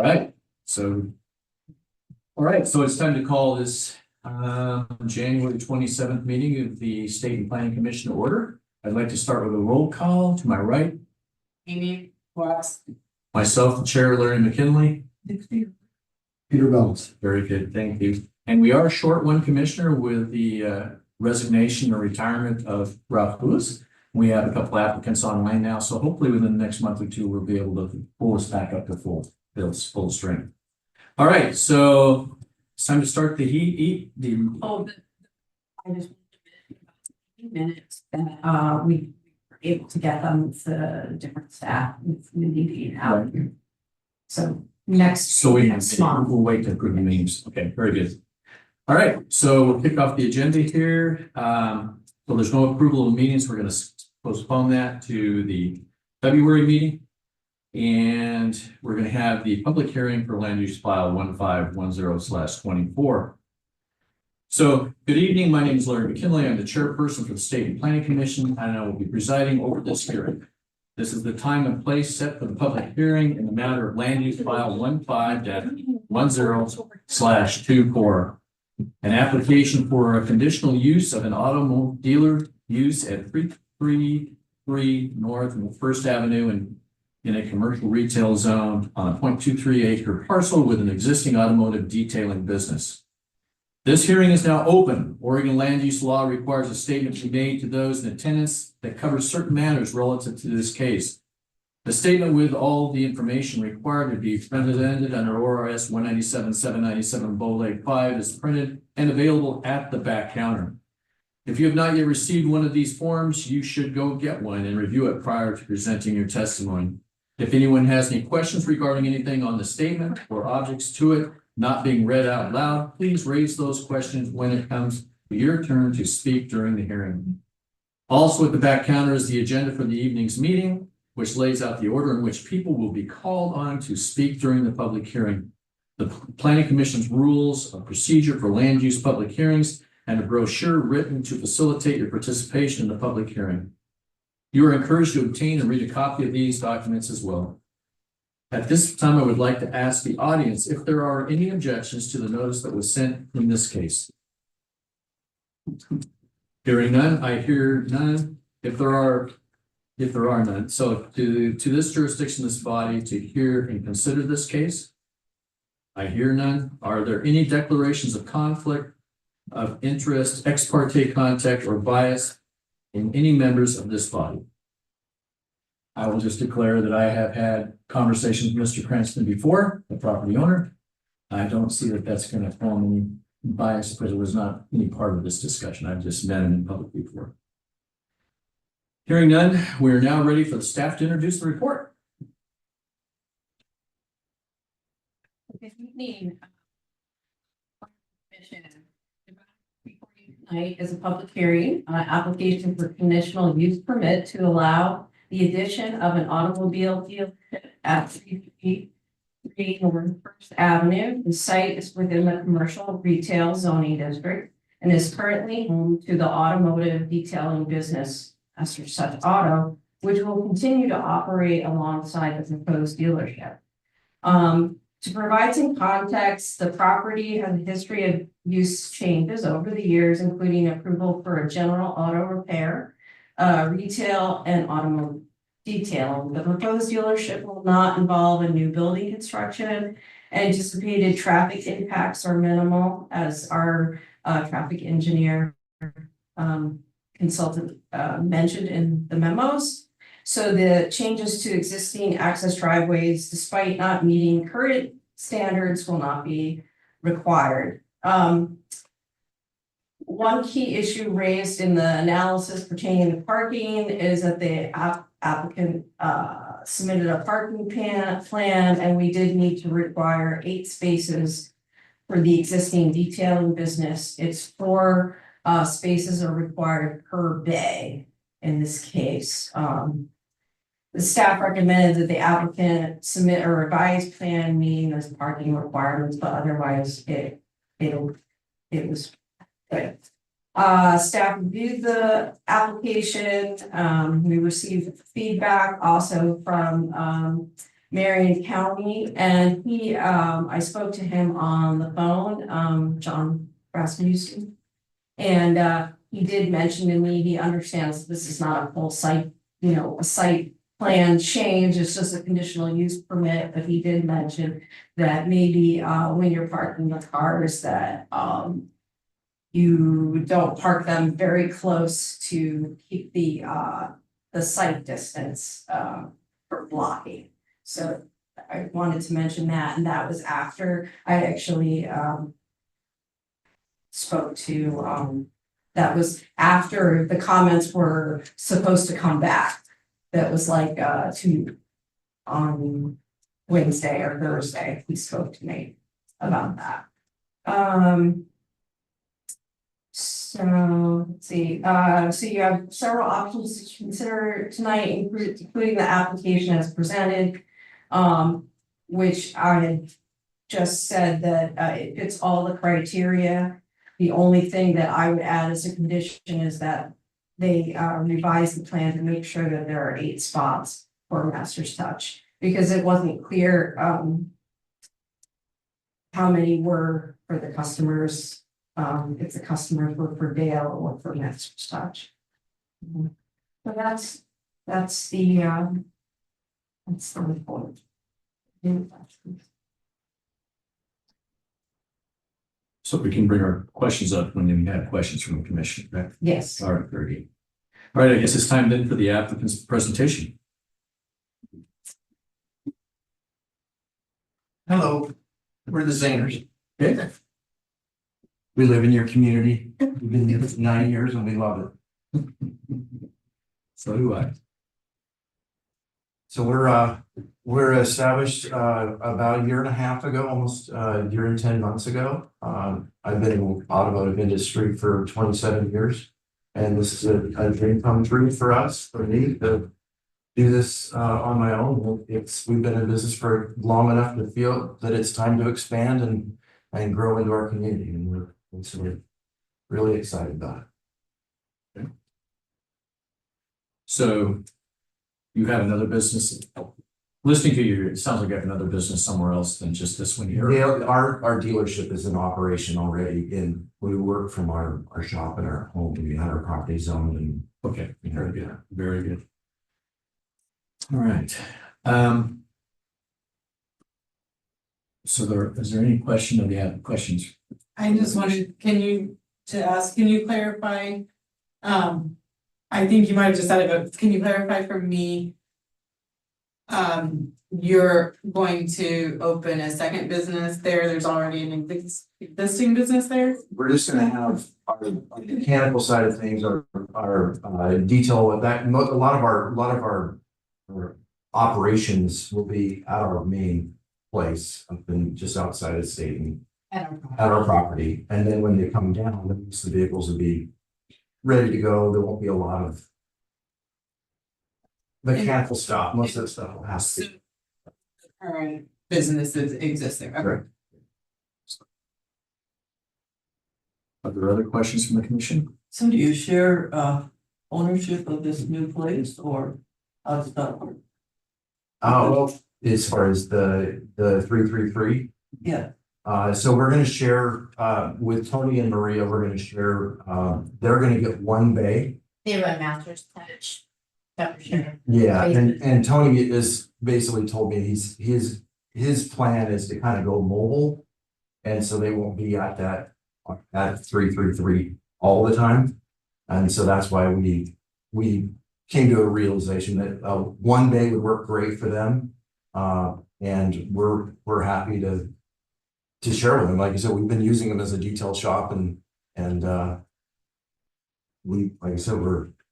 All right, so it's time to call this January 27th meeting of the State and Planning Commission to order. I'd like to start with a roll call. To my right, Amy Watts. myself, the chair, Larry McKinley. Peter Bells. Very good, thank you. And we are short one commissioner with the resignation or retirement of Ralph Lewis. We have a couple applicants online now, so hopefully within the next month or two, we'll be able to pull us back up to full strength. All right, so it's time to start the I just minutes that we were able to get them with the different staff with Mindy being out. So next. So next month. we'll wait to approve the names. Okay, very good. All right, so we'll kick off the agenda here. So there's no approval of meetings. We're going to postpone that to the February meeting. And we're going to have the public hearing for land use file 1510/24. So good evening. My name is Larry McKinley. I'm the chairperson for the State and Planning Commission, and I will be presiding over this hearing. This is the time and place set for the public hearing in the matter of land use file 15-10/24, an application for a conditional use of an automobile dealer use at 333 North and First Avenue in a commercial retail zone on a 0.23 acre parcel with an existing automotive detailing business. This hearing is now open. Oregon land use law requires a statement to be made to those in attendance that covers certain matters relative to this case. The statement with all the information required to be presented under ORS 197-797 Bow Lake 5 is printed and available at the back counter. If you have not yet received one of these forms, you should go get one and review it prior to presenting your testimony. If anyone has any questions regarding anything on the statement or objects to it not being read out loud, please raise those questions when it comes to your turn to speak during the hearing. Also at the back counter is the agenda for the evening's meeting, which lays out the order in which people will be called on to speak during the public hearing, the Planning Commission's rules of procedure for land use public hearings, and a brochure written to facilitate your participation in the public hearing. You are encouraged to obtain and read a copy of these documents as well. At this time, I would like to ask the audience if there are any objections to the notice that was sent in this case. Hearing none, I hear none. If there are none, so to this jurisdiction, this body, to hear and consider this case, I hear none. Are there any declarations of conflict of interest, ex parte contact, or bias in any members of this body? I will just declare that I have had conversations with Mr. Cranston before, the property owner. I don't see that that's going to form any bias because it was not any part of this discussion. I've just met him in public before. Hearing none, we are now ready for the staff to introduce the report. Good evening. Before you tonight is a public hearing on an application for conditional use permit to allow the addition of an automobile dealership at 333 North First Avenue. The site is within the commercial retail zoning district and is currently home to the automotive detailing business Esther Such Auto, which will continue to operate alongside the proposed dealership. To provide some context, the property has a history of use changes over the years, including approval for a general auto repair, retail, and automotive detailing. The proposed dealership will not involve a new building construction. Anticipated traffic impacts are minimal, as our traffic engineer consultant mentioned in the memos. So the changes to existing access driveways, despite not meeting current standards, will not be required. One key issue raised in the analysis pertaining to parking is that the applicant submitted a parking plan, and we did need to require 8 spaces for the existing detailing business. It's 4 spaces are required per bay in this case. The staff recommended that the applicant submit a revised plan meeting those parking requirements, but otherwise it was good. Staff reviewed the application. We received feedback also from Marion County, and he, I spoke to him on the phone, John Rasmussen. And he did mention to me, he understands this is not a full site, a site plan change, it's just a conditional use permit, but he did mention that maybe when you're parking the cars that you don't park them very close to keep the site distance for blocking. So I wanted to mention that, and that was after I actually spoke to, that was after the comments were supposed to come back. That was like on Wednesday or Thursday, he spoke to me about that. So let's see, so you have several options to consider tonight, including the application as presented. Which I had just said that it fits all the criteria. The only thing that I would add as a condition is that they revise the plan to make sure that there are 8 spots for Master's Touch, because it wasn't clear how many were for the customers, if the customers were for Dale or for Master's Touch. So that's the report. So we can bring our questions up when we have questions from the commission, right? Yes. All right, very good. All right, I guess it's time then for the applicant's presentation. Hello, we're the Zingers. Okay. We live in your community. We've been there for 9 years and we love it. So do I. So we're established about a year and a half ago, almost a year and 10 months ago. I've been in the automotive industry for 27 years. And this is a dream come true for us, for me, to do this on my own. We've been in business for long enough to feel that it's time to expand and grow into our community, and we're really excited about it. So you have another business. Listening to you, it sounds like you have another business somewhere else than just this one here. Yeah, our dealership is in operation already, and we work from our shop and our home. We had our property zoned and. Okay, very good, very good. All right. So is there any question of the questions? I just wanted, can you clarify? I think you might have just said it, but can you clarify for me? You're going to open a second business there, there's already an existing business there? We're just gonna have our mechanical side of things, our detail with that. A lot of our operations will be at our main place, up in just outside of the state and at our property. And then when they come down, the vehicles will be ready to go. There won't be a lot of mechanical stuff. Most of the stuff will have to be. The current businesses exist there, okay. Correct. Are there other questions from the commission? So do you share ownership of this new place, or how does that work? Well, as far as the 333, Yeah, so we're gonna share with Tony and Maria, we're gonna share, they're gonna get one bay. They run Master's Touch. That for sure. Yeah, and Tony is basically told me his plan is to kind of go mobile. And so they won't be at 333 all the time. And so that's why we came to a realization that one bay would work great for them. And we're happy to share with them. Like I said, we've been using them as a detail shop and we, like I said,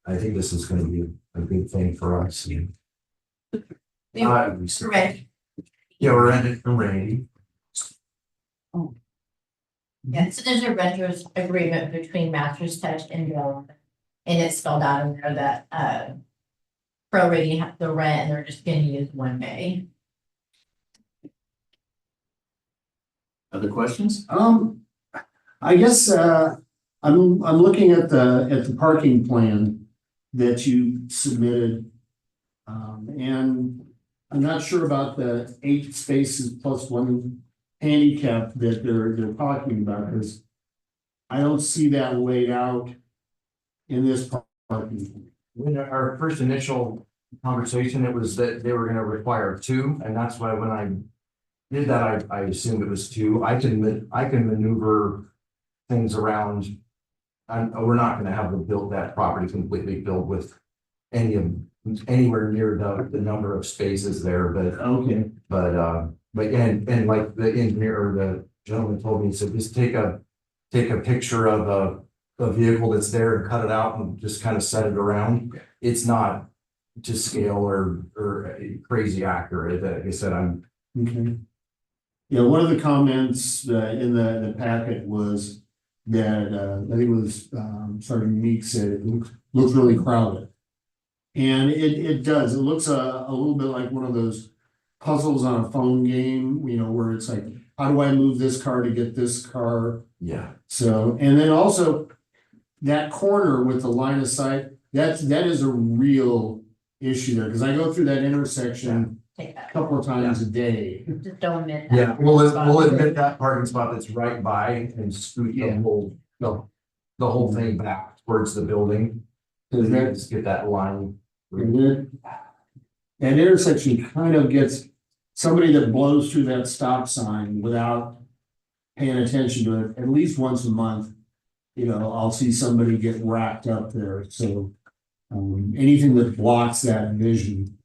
I think this is gonna be a good thing for us. Correct. Yeah, we're renting it from Randy. Yeah, so there's a renter's agreement between Master's Touch and Dell. And it's spelled out in there that prorating have the rent and they're just gonna use one bay. Other questions? I guess, I'm looking at the parking plan that you submitted. And I'm not sure about the 8 spaces plus 1 handicap that they're talking about, because I don't see that laid out in this parking. When our first initial conversation, it was that they were gonna require 2, and that's why when I did that, I assumed it was 2. I can maneuver things around. We're not gonna have that property completely filled with anywhere near the number of spaces there, but Okay. and like the engineer or the gentleman told me, he said, just take a picture of a vehicle that's there and cut it out and just kind of set it around. It's not to scale or crazy accurate. Like I said, Okay. Yeah, one of the comments in the packet was that I think it was Sergeant Meek said it looks really crowded. And it does. It looks a little bit like one of those puzzles on a phone game, you know, where it's like, how do I move this car to get this car? yeah. So, and then also that corner with the line of sight, that is a real issue there, because I go through that intersection Take a that, couple of times a day. just don't admit that. Yeah, we'll admit that parking spot that's right by and scoot Yeah. the whole thing back towards the building. Because that, Just get that line. that intersection kind of gets somebody that blows through that stop sign without paying attention to it at least once a month. You know, I'll see somebody get racked up there, so anything that blocks that vision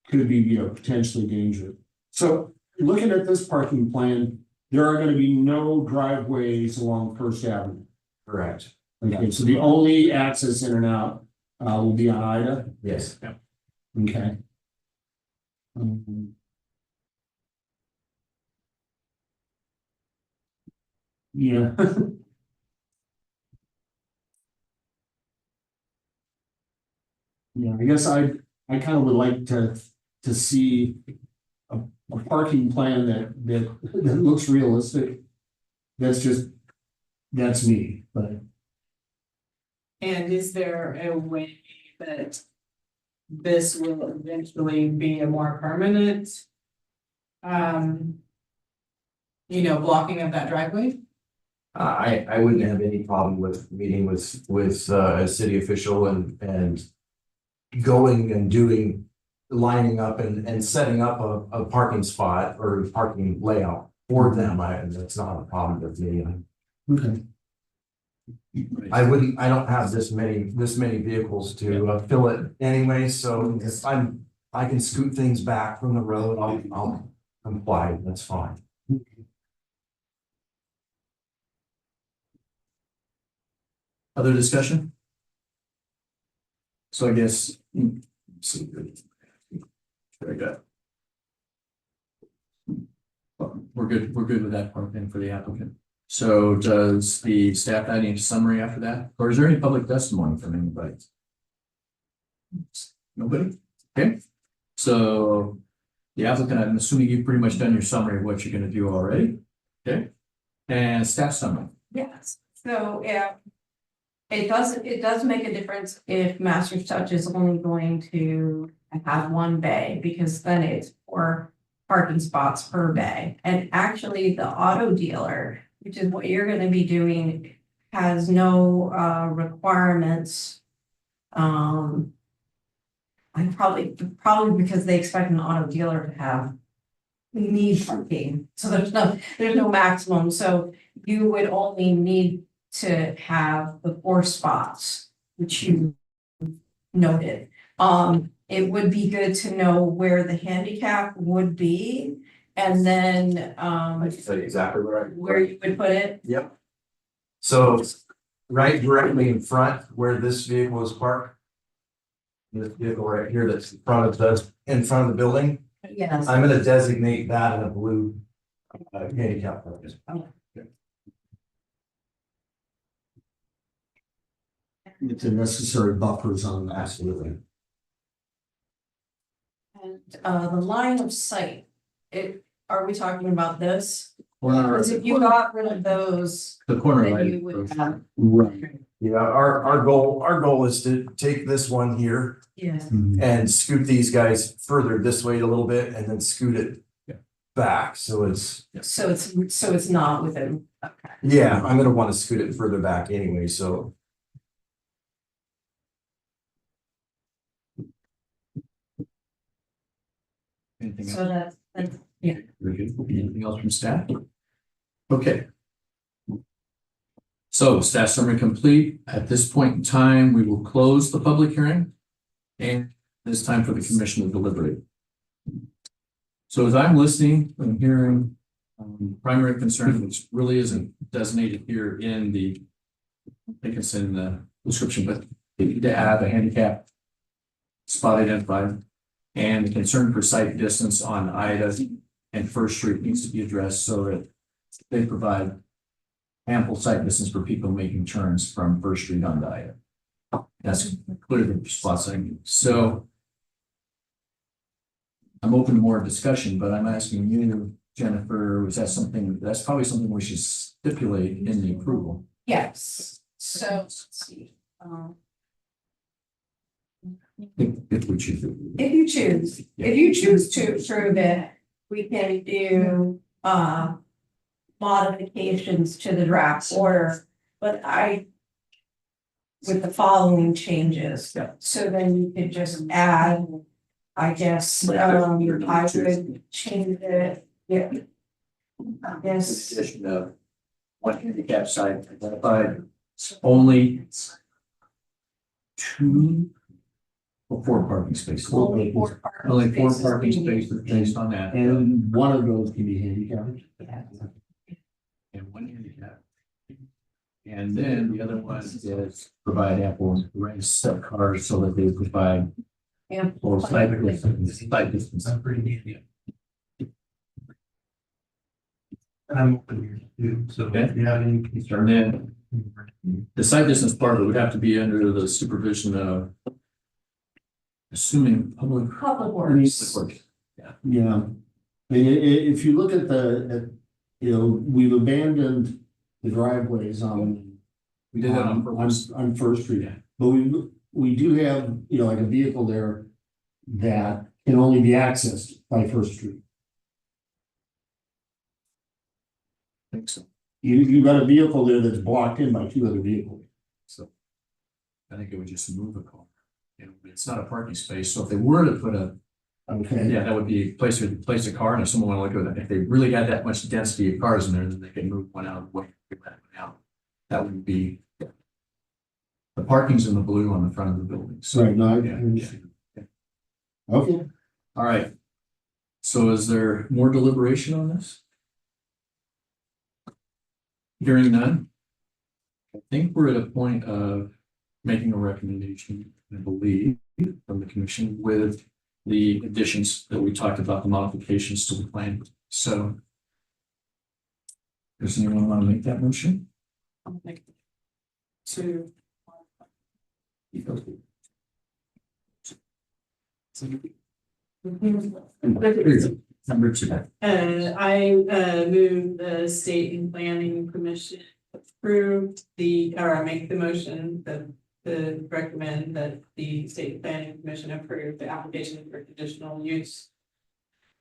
could be, you know, potentially dangerous. So looking at this parking plan, there are going to be no driveways along First Avenue. Correct. Okay, so the only access in and out will be on Ida. Yes. Okay. Yeah. Yeah, I guess I kind of would like to see a parking plan that looks realistic. That's me, but And is there a way that this will eventually be a more permanent? Blocking of that driveway? I wouldn't have any problem with meeting with a city official and going and doing, lining up and setting up a parking spot or parking layout for them. That's not a problem with me. okay. I don't have this many vehicles to fill it anyway, so if I can scoot things back from the road, I'll comply, that's fine. Other discussion? So I guess, let's see. Very good. We're good with that part then for the applicant. So does the staff have any summary after that? Or is there any public testimony from anybody? Nobody? Okay, so the applicant, I'm assuming you've pretty much done your summary of what you're gonna do already. Okay, and staff summary. Yes, so yeah. It does make a difference if Master's Touch is only going to have 1 bay, because then it's 4 parking spots per bay. And actually, the auto dealer, which is what you're gonna be doing, has no requirements. I probably because they expect an auto dealer to need parking, so there's no maximum, so you would only need to have the 4 spots, which you noted. It would be good to know where the handicap would be, and then I can tell you exactly where you would put it. Yep. So right directly in front where this vehicle is parked. This vehicle right here that's in front of the building, Yes. I'm gonna designate that in a blue handicap parking. It's a necessary buffers on that. Absolutely. And the line of sight, are we talking about this? Corner, Because if you got rid of those, the corner then light. you would have. Right. Yeah, our goal is to take this one here Yeah. and scoot these guys further this way a little bit and then scoot it back, so it's, So it's not within, okay. yeah, I'm gonna wanna scoot it further back anyway, so. Anything else? So that's, Very good. Anything else from staff? Okay. So staff summary complete. At this point in time, we will close the public hearing. And it's time for the commission to deliberate. So as I'm listening and hearing, primary concern, which really isn't designated here in the, I think it's in the description, but they need to have a handicap spot identified. And the concern for site distance on Ida and First Street needs to be addressed so that they provide ample site distance for people making turns from First Street onto Ida. That's clearly the spots I need. So I'm open to more discussion, but I'm asking you, Jennifer, was that something, that's probably something we should stipulate in the approval. yes, so, let's see. If we choose it. If you choose to approve it, we can do, modifications to the draft order, but with the following changes. Yeah. So then you could just add, I guess, I would change it, yeah. I guess, Addition of one handicap site identified, only 2 or 4 parking spaces. only 4 Only 4 spaces parking being used. spaces based on that. And one of those can be handicapped. Yeah. And 1 handicap. And then the other one is provide ample raised set cars so that they provide Ample site distance. I'm pretty neat. I'm open here too, so Okay. if you have any And concern. then the site distance part of it would have to be under the supervision of assuming public. Public works. Yeah. I mean, if you look at you know, we've abandoned the driveways on. We did that on purpose. On First Street, Yeah. but we do have, you know, like a vehicle there that can only be accessed by First Street. I think so. You got a vehicle there that's blocked in by 2 other vehicles. So I think it would just move a car. You know, it's not a parking space, so if they were to put a, Okay. yeah, that would be a place to place a car, and if someone wanted to look at it, if they really had that much density of cars in there, then they could move one out of the way, get that one out. That would be. The parking's in the blue on the front of the building, so. Right, no, I Yeah, understand. yeah. Okay. All right. So is there more deliberation on this? Hearing none. I think we're at a point of making a recommendation, I believe, from the commission with the additions that we talked about, the modifications to the plan. So does anyone want to make that motion? To, Number 2. I move the state and planning commission approve or make the motion that recommend that the state planning commission approve the application for conditional use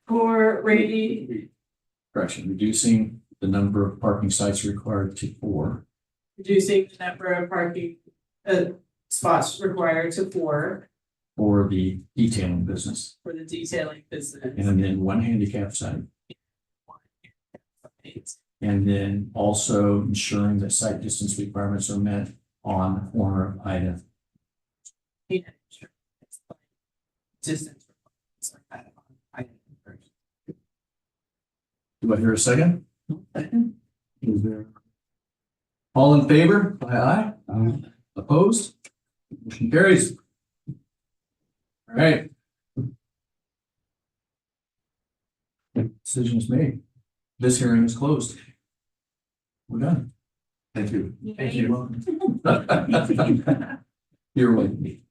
for Rady, Correction, reducing the number of parking sites required to 4 reducing the number of parking spots required to 4 for the detailing business, for the detailing business. and then 1 handicap site. And then also ensuring that site distance requirements are met on the corner of Ida. Distance. Do I hear a second? Is there? All in favor? Aye. Opposed? Motion carries. All right. Decision is made. This hearing is closed. We're done. Thank you. Thank you. You're welcome.